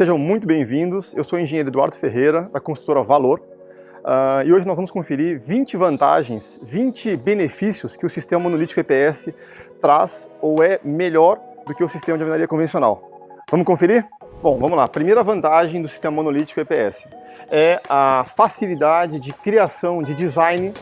Sejam muito bem-vindos. Eu sou o engenheiro Eduardo Ferreira, da consultora Valor. E hoje nós vamos conferir 20 vantagens, 20 benefícios que o sistema monolítico EPS traz ou é melhor do que o sistema de alvenaria convencional. Vamos conferir? Bom, vamos lá. A primeira vantagem do sistema monolítico EPS é a facilidade de criação, de design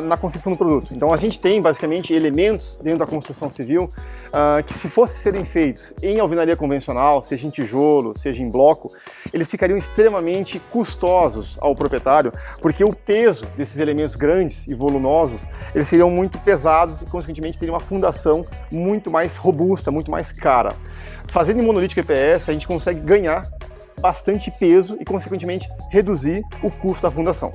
na concepção do produto. Então a gente tem basicamente elementos dentro da construção civil que, se fossem serem feitos em alvenaria convencional, seja em tijolo, seja em bloco, eles ficariam extremamente custosos ao proprietário, porque o peso desses elementos grandes e volumosos, eles seriam muito pesados e consequentemente teriam uma fundação muito mais robusta, muito mais cara. Fazendo em monolítico EPS, a gente consegue ganhar bastante peso e consequentemente reduzir o custo da fundação.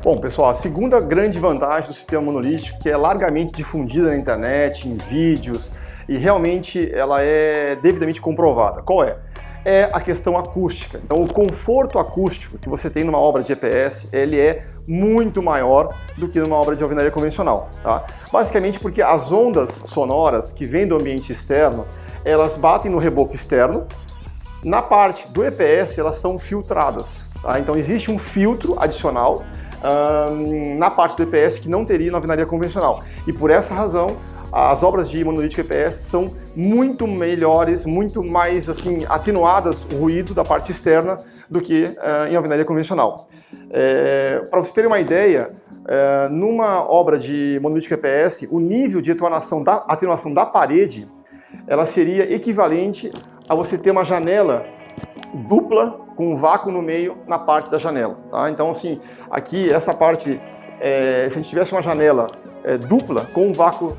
Bom, pessoal, a segunda grande vantagem do sistema monolítico, que é largamente difundida na internet, em vídeos, e realmente ela é devidamente comprovada. Qual é? É a questão acústica. Então, o conforto acústico que você tem numa obra de EPS, ele é muito maior do que numa obra de alvenaria convencional, tá? Basicamente porque as ondas sonoras que vêm do ambiente externo, elas batem no reboco externo. Na parte do EPS, elas são filtradas, tá? Então existe um filtro adicional na parte do EPS que não teria na alvenaria convencional. E por essa razão, as obras de monolítico EPS são muito melhores, muito mais assim, atenuadas o ruído da parte externa do que em alvenaria convencional. Para vocês terem uma ideia, numa obra de monolítico EPS, o nível de atenuação da parede, ela seria equivalente a você ter uma janela dupla com um vácuo no meio na parte da janela, tá? Então, assim, aqui essa parte, se a gente tivesse uma janela dupla com um vácuo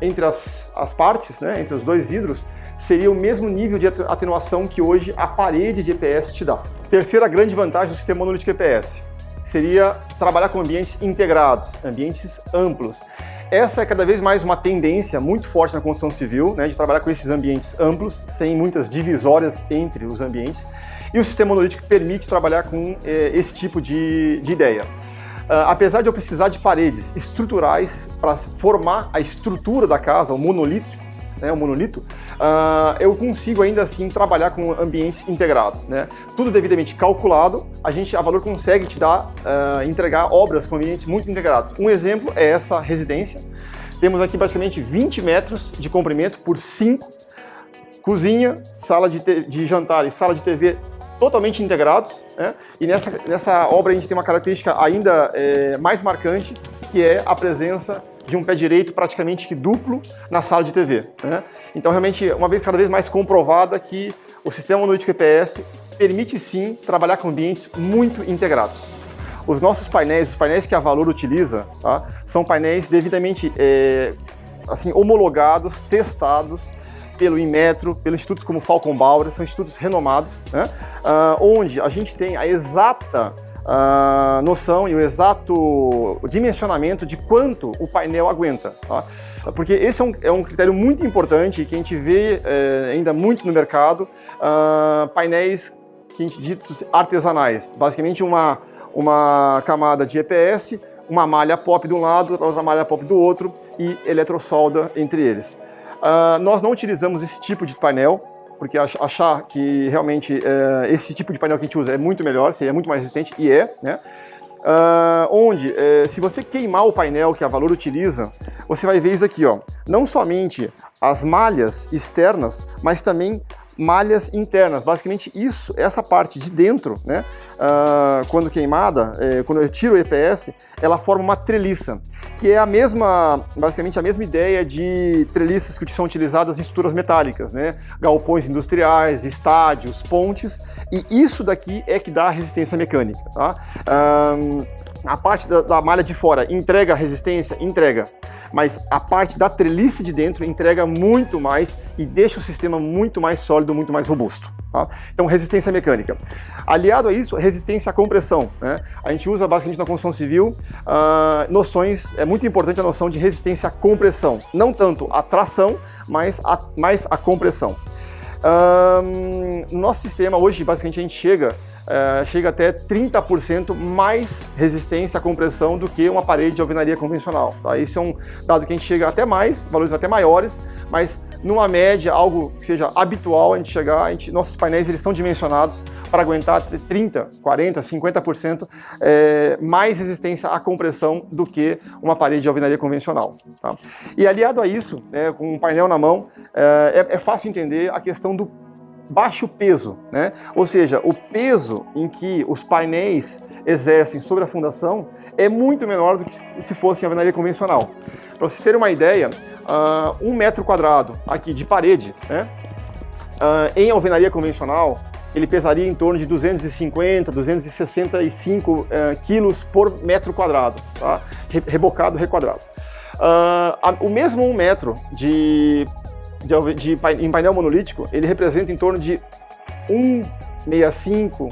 entre as partes, né, entre os dois vidros, seria o mesmo nível de atenuação que hoje a parede de EPS te dá. Terceira grande vantagem do sistema monolítico EPS seria trabalhar com ambientes integrados, ambientes amplos. Essa é cada vez mais uma tendência muito forte na construção civil, né, de trabalhar com esses ambientes amplos, sem muitas divisórias entre os ambientes. E o sistema monolítico permite trabalhar com esse tipo de ideia. Apesar de eu precisar de paredes estruturais para formar a estrutura da casa, o monolito, eu consigo ainda assim trabalhar com ambientes integrados, né? Tudo devidamente calculado, a Valor consegue te dar, entregar obras com ambientes muito integrados. Um exemplo é essa residência. Temos aqui basicamente 20 metros de comprimento por 5, cozinha, sala de jantar e sala de TV totalmente integrados, né? E nessa obra a gente tem uma característica ainda mais marcante, que é a presença de um pé direito praticamente duplo na sala de TV, né? Então, realmente, uma vez cada vez mais comprovada que o sistema monolítico EPS permite sim trabalhar com ambientes muito integrados. Os nossos painéis, os painéis que a Valor utiliza, tá, são painéis devidamente assim, homologados, testados pelo Inmetro, pelos institutos como Falcon Bauer, são institutos renomados, né? Onde a gente tem a exata noção e o exato dimensionamento de quanto o painel aguenta, tá? Porque esse é um critério muito importante que a gente vê ainda muito no mercado, painéis que a gente diz artesanais, basicamente uma camada de EPS, uma malha pop de um lado, outra malha pop do outro e eletrosolda entre eles. Nós não utilizamos esse tipo de painel, porque achar que realmente esse tipo de painel que a gente usa é muito melhor, seria muito mais resistente, e né? Se você queimar o painel que a Valor utiliza, você vai ver isso aqui, ó. Não somente as malhas externas, mas também malhas internas. Basicamente essa parte de dentro, né, quando queimada, quando eu tiro o EPS, ela forma uma treliça, que é basicamente a mesma ideia de treliças que são utilizadas em estruturas metálicas, né, galpões industriais, estádios, pontes, e isso daqui é que dá resistência mecânica, tá? A parte da malha de fora entrega resistência? Entrega. Mas a parte da treliça de dentro entrega muito mais e deixa o sistema muito mais sólido, muito mais robusto, tá? Então, resistência mecânica. Aliado a isso, resistência à compressão, né? A gente usa basicamente na construção civil noções, é muito importante a noção de resistência à compressão. Não tanto a tração, mas a compressão. No nosso sistema hoje, basicamente, a gente chega até 30% mais resistência à compressão do que uma parede de alvenaria convencional. Tá? Isso é um dado que a gente chega até mais, valores até maiores, mas numa média, algo que seja habitual a gente chegar, nossos painéis eles são dimensionados para aguentar 30%, 40%, 50% mais resistência à compressão do que uma parede de alvenaria convencional. Tá? E aliado a isso, com um painel na mão, é fácil entender a questão do baixo peso, né? Ou seja, o peso em que os painéis exercem sobre a fundação é muito menor do que se fosse em alvenaria convencional. Para vocês terem uma ideia, 1 metro quadrado aqui de parede, né? Em alvenaria convencional, ele pesaria em torno de 250, 265 quilos por metro quadrado, tá? Rebocado, requadrado. O mesmo 1 metro em painel monolítico, ele representa em torno de 165,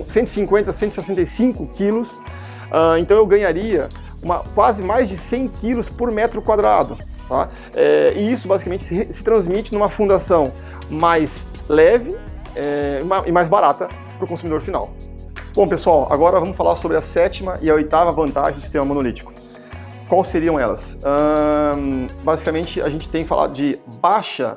150, 165 quilos, então eu ganharia quase mais de 100 quilos por metro quadrado. Tá? E isso basicamente se transmite numa fundação mais leve e mais barata para o consumidor final. Bom pessoal, agora vamos falar sobre a 7ª e a 8ª vantagem do sistema monolítico. Quais seriam elas? Basicamente, a gente tem falado de baixo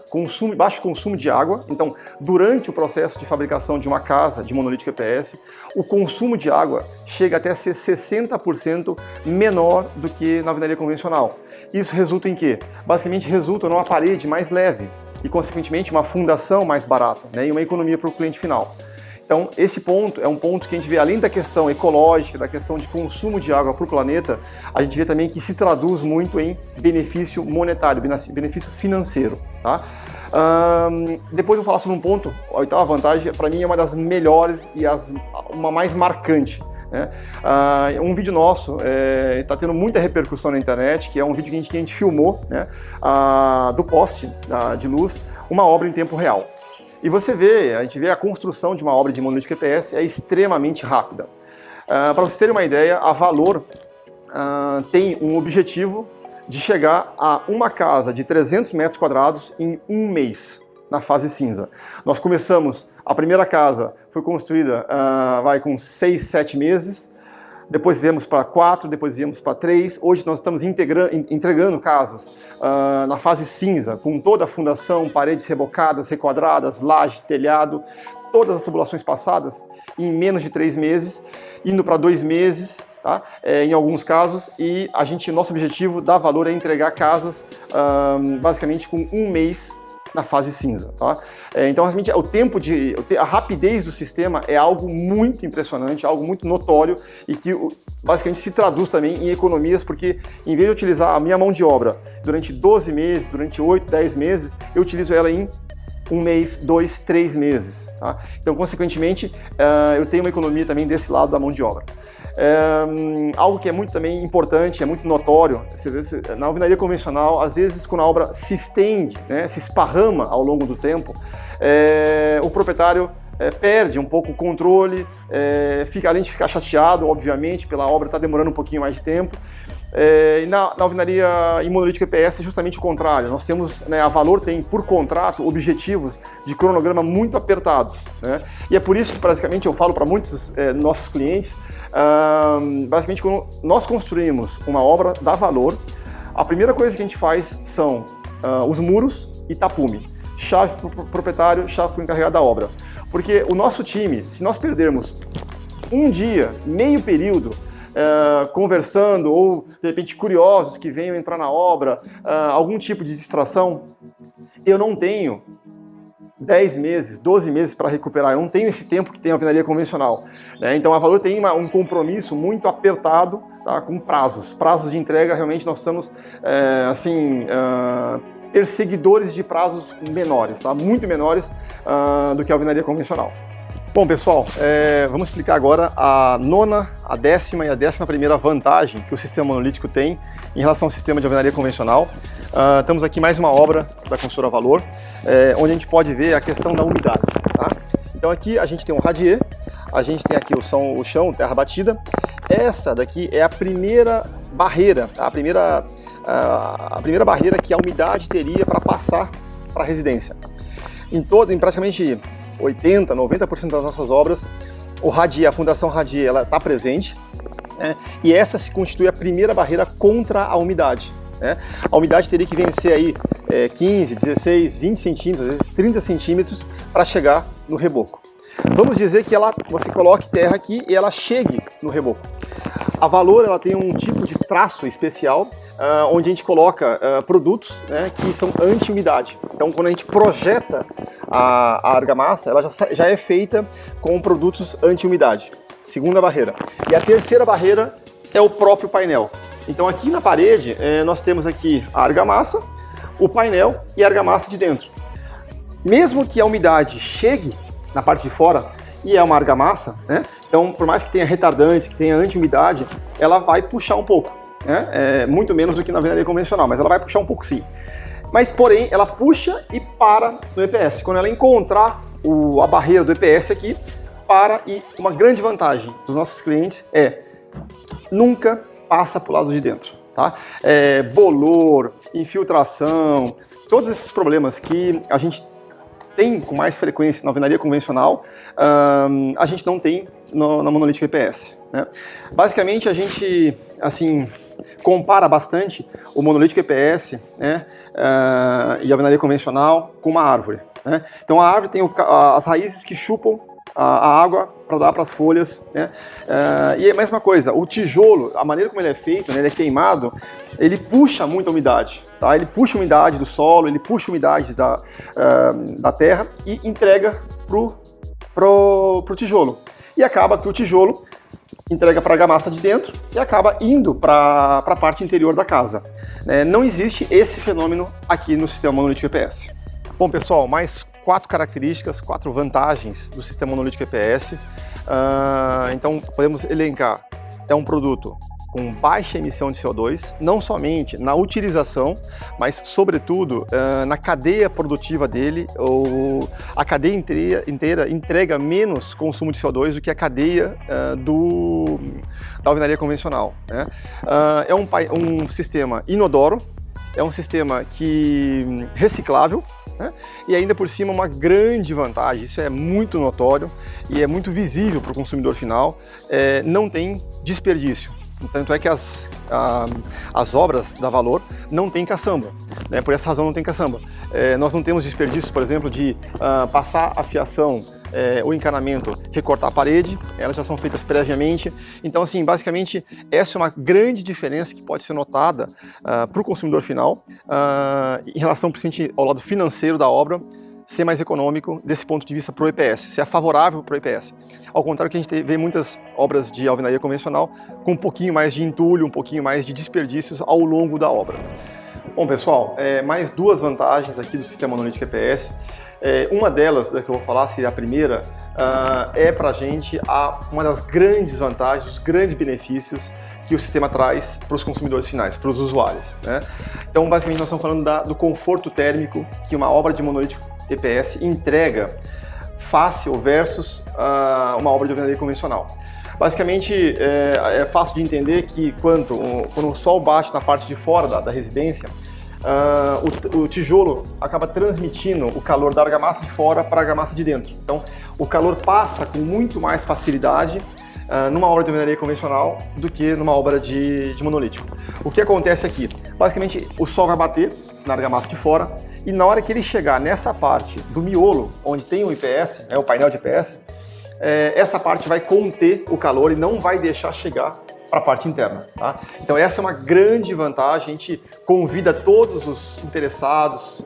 consumo de água. Então, durante o processo de fabricação de uma casa de monolítico EPS, o consumo de água chega até a ser 60% menor do que na alvenaria convencional. Isso resulta em quê? Basicamente, resulta numa parede mais leve e, consequentemente, uma fundação mais barata, né? E uma economia para o cliente final. Então, esse ponto é um ponto que a gente vê, além da questão ecológica, da questão de consumo de água para o planeta, a gente vê também que se traduz muito em benefício monetário, benefício financeiro. Tá? Depois eu vou falar sobre um ponto, a 8ª vantagem, para mim é uma das melhores e uma mais marcante. Né? Um vídeo nosso está tendo muita repercussão na internet, que é um vídeo que a gente filmou, né, do poste de luz, uma obra em tempo real. E a gente vê a construção de uma obra de monolítico EPS é extremamente rápida. Para vocês terem uma ideia, a Valor tem um objetivo de chegar a uma casa de 300 metros quadrados em 1 mês, na fase cinza. Nós começamos, a primeira casa foi construída com 6, 7 meses, depois viemos para 4, depois viemos para 3. Hoje nós estamos entregando casas na fase cinza, com toda a fundação, paredes rebocadas, requadradas, laje, telhado, todas as tubulações passadas em menos de 3 meses, indo para 2 meses, tá? Em alguns casos, e nosso objetivo da Valor é entregar casas basicamente com 1 mês na fase cinza, tá? Então, a rapidez do sistema é algo muito impressionante, algo muito notório e que basicamente se traduz também em economias, porque em vez de utilizar a minha mão de obra durante 12 meses, durante 8, 10 meses, eu utilizo ela em 1 mês, 2, 3 meses, tá? Então, consequentemente, eu tenho uma economia também desse lado da mão de obra. Algo que é muito também importante, é muito notório, na alvenaria convencional, às vezes quando a obra se estende, né, se esparrama ao longo do tempo, o proprietário perde um pouco o controle, além de ficar chateado, obviamente, pela obra estar demorando um pouquinho mais de tempo. E na alvenaria em monolítico EPS é justamente o contrário. Nós temos, né, a Valor tem por contrato objetivos de cronograma muito apertados, né? E é por isso que basicamente eu falo para muitos nossos clientes, basicamente quando nós construímos uma obra da Valor, a primeira coisa que a gente faz são os muros e tapume. Chave para o proprietário, chave para o encarregado da obra. Porque o nosso time, se nós perdermos um dia, meio período, conversando ou, de repente, curiosos que venham entrar na obra, algum tipo de distração, eu não tenho 10 meses, 12 meses para recuperar, eu não tenho esse tempo que tem a alvenaria convencional, né? Então a Valor tem um compromisso muito apertado, tá, com prazos de entrega. Realmente nós estamos, perseguidores de prazos menores, tá? Muito menores do que a alvenaria convencional. Bom, pessoal, vamos explicar agora a 9ª, a 10ª e a 11ª vantagem que o sistema monolítico tem em relação ao sistema de alvenaria convencional. Estamos aqui mais uma obra da construtora Valor, onde a gente pode ver a questão da umidade. Tá? Então aqui a gente tem um radier, a gente tem aqui o chão, terra batida. Essa daqui é a primeira barreira, tá? a primeira barreira que a umidade teria para passar para a residência. em praticamente 80, 90% das nossas obras, a Fundação Radier, ela está presente, né? E essa se constitui a primeira barreira contra a umidade, né? A umidade teria que vencer aí 15, 16, 20 centímetros, às vezes 30 centímetros para chegar no reboco. Vamos dizer que você coloque terra aqui e ela chegue no reboco. A Valor, ela tem um tipo de traço especial, onde a gente coloca produtos, né, que são anti-umidade. Então, quando a gente projeta a argamassa, ela já é feita com produtos anti-umidade. Segunda barreira. E a terceira barreira é o próprio painel. Então, aqui na parede, nós temos aqui a argamassa, o painel e a argamassa de dentro. Mesmo que a umidade chegue na parte de fora e é uma argamassa, né? Então, por mais que tenha retardante, que tenha anti-umidade, ela vai puxar um pouco, né? Muito menos do que na alvenaria convencional, mas ela vai puxar um pouco sim. Mas, porém, ela puxa e para no EPS. Quando ela encontrar a barreira do EPS aqui, para, e uma grande vantagem dos nossos clientes nunca passa para o lado de dentro. Tá? Bolor, infiltração, todos esses problemas que a gente tem com mais frequência na alvenaria convencional, a gente não tem na monolítica EPS, né? Basicamente a gente assim compara bastante o monolítico EPS, né, e a alvenaria convencional com uma árvore, né? Então a árvore tem as raízes que chupam a água para dar para as folhas, né? E é a mesma coisa, o tijolo, a maneira como ele é feito, né, ele é queimado, ele puxa muita umidade, tá? Ele puxa a umidade do solo, ele puxa a umidade da terra e entrega pro tijolo. E acaba que o tijolo entrega para a argamassa de dentro e acaba indo para a parte interior da casa. Não existe esse fenômeno aqui no sistema monolítico EPS. Bom, pessoal, mais 4 características, 4 vantagens do sistema monolítico EPS. Então, podemos elencar. É um produto com baixa emissão de CO2, não somente na utilização, mas, sobretudo, na cadeia produtiva dele. A cadeia inteira entrega menos consumo de CO2 do que a cadeia da alvenaria convencional, né? É um sistema inodoro, é um sistema reciclável, né? E ainda por cima uma grande vantagem, isso é muito notório e é muito visível para o consumidor final, não tem desperdício. Tanto é que as obras da Valor não tem caçamba, né? Por essa razão não tem caçamba. Nós não temos desperdícios, por exemplo, de passar a fiação, o encanamento, recortar a parede, elas já são feitas previamente. Então, assim, basicamente, essa é uma grande diferença que pode ser notada para o consumidor final, em relação, principalmente, ao lado financeiro da obra, ser mais econômico desse ponto de vista para o EPS, ser favorável para o EPS. Ao contrário que a gente vê muitas obras de alvenaria convencional com um pouquinho mais de entulho, um pouquinho mais de desperdícios ao longo da obra. Bom, pessoal, mais 2 vantagens aqui do sistema monolítico EPS. Uma delas, que eu vou falar, seria a primeira, para a gente uma das grandes vantagens, os grandes benefícios que o sistema traz para os consumidores finais, para os usuários, né? Então, basicamente, nós estamos falando do conforto térmico que uma obra de monolítico EPS entrega fácil versus uma obra de alvenaria convencional. Basicamente, é fácil de entender que quando o sol bate na parte de fora da residência, o tijolo acaba transmitindo o calor da argamassa de fora para a argamassa de dentro. Então, o calor passa com muito mais facilidade numa obra de alvenaria convencional do que numa obra de monolítico. O que acontece aqui? Basicamente, o sol vai bater na argamassa de fora e na hora que ele chegar nessa parte do miolo, onde tem o IPS, o painel de IPS, essa parte vai conter o calor e não vai deixar chegar para a parte interna, tá? Então essa é uma grande vantagem, a gente convida todos os interessados,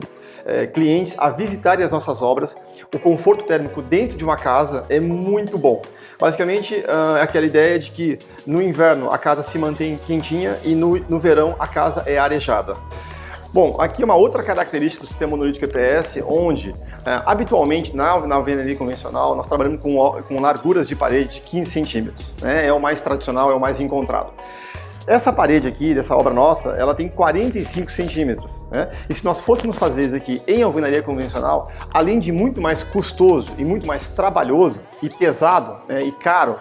clientes a visitarem as nossas obras. O conforto térmico dentro de uma casa é muito bom. Basicamente, é aquela ideia de que no inverno a casa se mantém quentinha e no verão a casa é arejada. Bom, aqui uma outra característica do sistema monolítico EPS, onde habitualmente na alvenaria convencional nós trabalhamos com larguras de parede de 15 centímetros, né? É o mais tradicional, é o mais encontrado. Essa parede aqui, dessa obra nossa, ela tem 45 centímetros, né? E se nós fôssemos fazer isso aqui em alvenaria convencional, além de muito mais custoso e muito mais trabalhoso e pesado, né, e caro,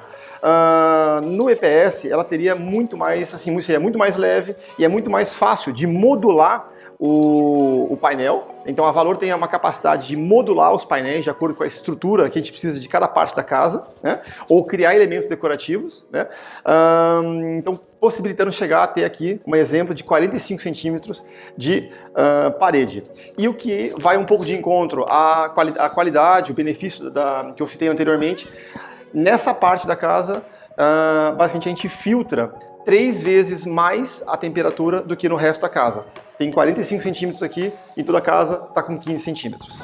no EPS ela teria muito mais, assim, seria muito mais leve e é muito mais fácil de modular o painel. Então a Valor tem uma capacidade de modular os painéis de acordo com a estrutura que a gente precisa de cada parte da casa, né? Ou criar elementos decorativos, né? Então possibilitando chegar a ter aqui um exemplo de 45 centímetros de parede. E o que vai um pouco de encontro à qualidade, o benefício que eu citei anteriormente. Nessa parte da casa, basicamente a gente filtra 3 vezes mais a temperatura do que no resto da casa. Tem 45 centímetros aqui e toda a casa está com 15 centímetros.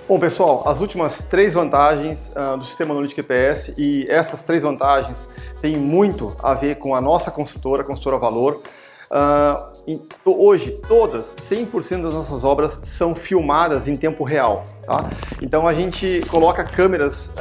Bom, pessoal, as últimas 3 vantagens do sistema monolítico EPS, e essas 3 vantagens têm muito a ver com a nossa construtora, a construtora Valor. Hoje, 100% das nossas obras são filmadas em tempo real, tá? Então a gente coloca câmeras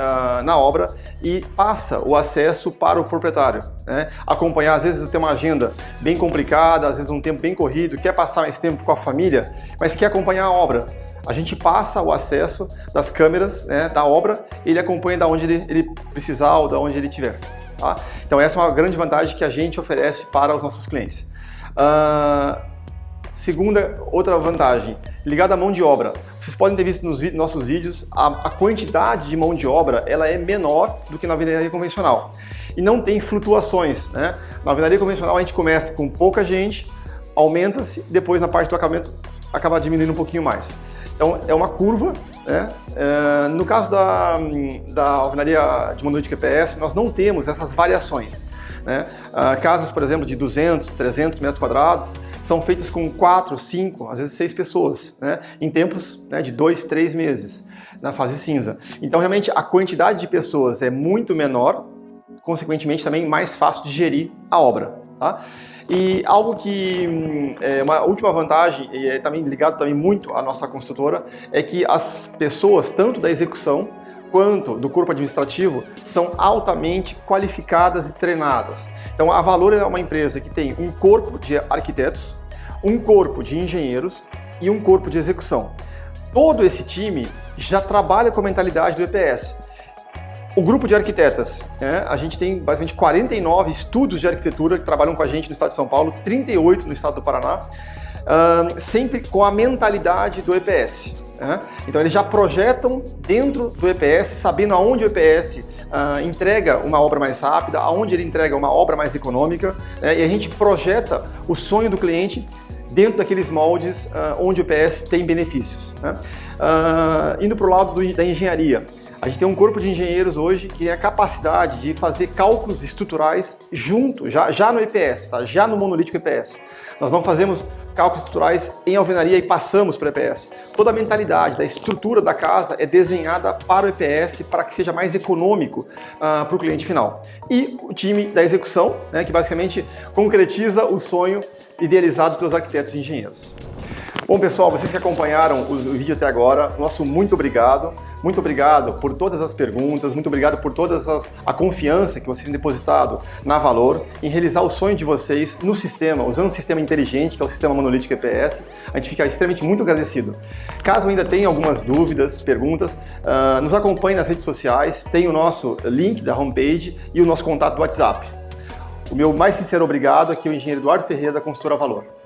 na obra e passa o acesso para o proprietário, né? Acompanhar, às vezes tem uma agenda bem complicada, às vezes um tempo bem corrido, quer passar mais tempo com a família, mas quer acompanhar a obra. A gente passa o acesso das câmeras, né, da obra, e ele acompanha da onde ele precisar ou da onde ele estiver, tá? Então essa é uma grande vantagem que a gente oferece para os nossos clientes. Outra vantagem, ligada à mão de obra. Vocês podem ter visto nos nossos vídeos, a quantidade de mão de obra ela é menor do que na alvenaria convencional. E não tem flutuações, né? Na alvenaria convencional a gente começa com pouca gente, aumenta-se, depois na parte do acabamento acaba diminuindo um pouquinho mais. Então é uma curva, né? No caso da alvenaria de monolítico EPS, nós não temos essas variações, né? Casas, por exemplo, de 200, 300 metros quadrados são feitas com 4, 5, às vezes 6 pessoas, né? Em tempos, né, de 2, 3 meses, na fase cinza. Então realmente a quantidade de pessoas é muito menor, consequentemente também mais fácil de gerir a obra, tá? E algo que é uma última vantagem, e é também ligado também muito à nossa construtora, é que as pessoas, tanto da execução quanto do corpo administrativo, são altamente qualificadas e treinadas. Então a Valor é uma empresa que tem um corpo de arquitetos, um corpo de engenheiros e um corpo de execução. Todo esse time já trabalha com a mentalidade do EPS. O grupo de arquitetas, né? A gente tem basicamente 49 estúdios de arquitetura que trabalham com a gente no estado de São Paulo, 38 no estado do Paraná, sempre com a mentalidade do EPS. Né? Então eles já projetam dentro do EPS, sabendo aonde o EPS entrega uma obra mais rápida, aonde ele entrega uma obra mais econômica, né? E a gente projeta o sonho do cliente dentro daqueles moldes onde o EPS tem benefícios, né? Indo para o lado da engenharia. A gente tem um corpo de engenheiros hoje que tem a capacidade de fazer cálculos estruturais junto, já no EPS, tá? Já no monolítico EPS. Nós não fazemos cálculos estruturais em alvenaria e passamos para o EPS. Toda a mentalidade da estrutura da casa é desenhada para o EPS para que seja mais econômico para o cliente final. E o time da execução, né, que basicamente concretiza o sonho idealizado pelos arquitetos e engenheiros. Bom, pessoal, vocês que acompanharam o vídeo até agora, nosso muito obrigado. Muito obrigado por todas as perguntas, muito obrigado por toda a confiança que vocês têm depositado na Valor em realizar o sonho de vocês no sistema, usando um sistema inteligente, que é o sistema monolítico EPS. A gente fica extremamente muito agradecido. Caso ainda tenha algumas dúvidas, perguntas, nos acompanhe nas redes sociais, tem o nosso link da homepage e o nosso contato do WhatsApp. O meu mais sincero obrigado aqui é o engenheiro Eduardo Ferreira, da Construtora Valor.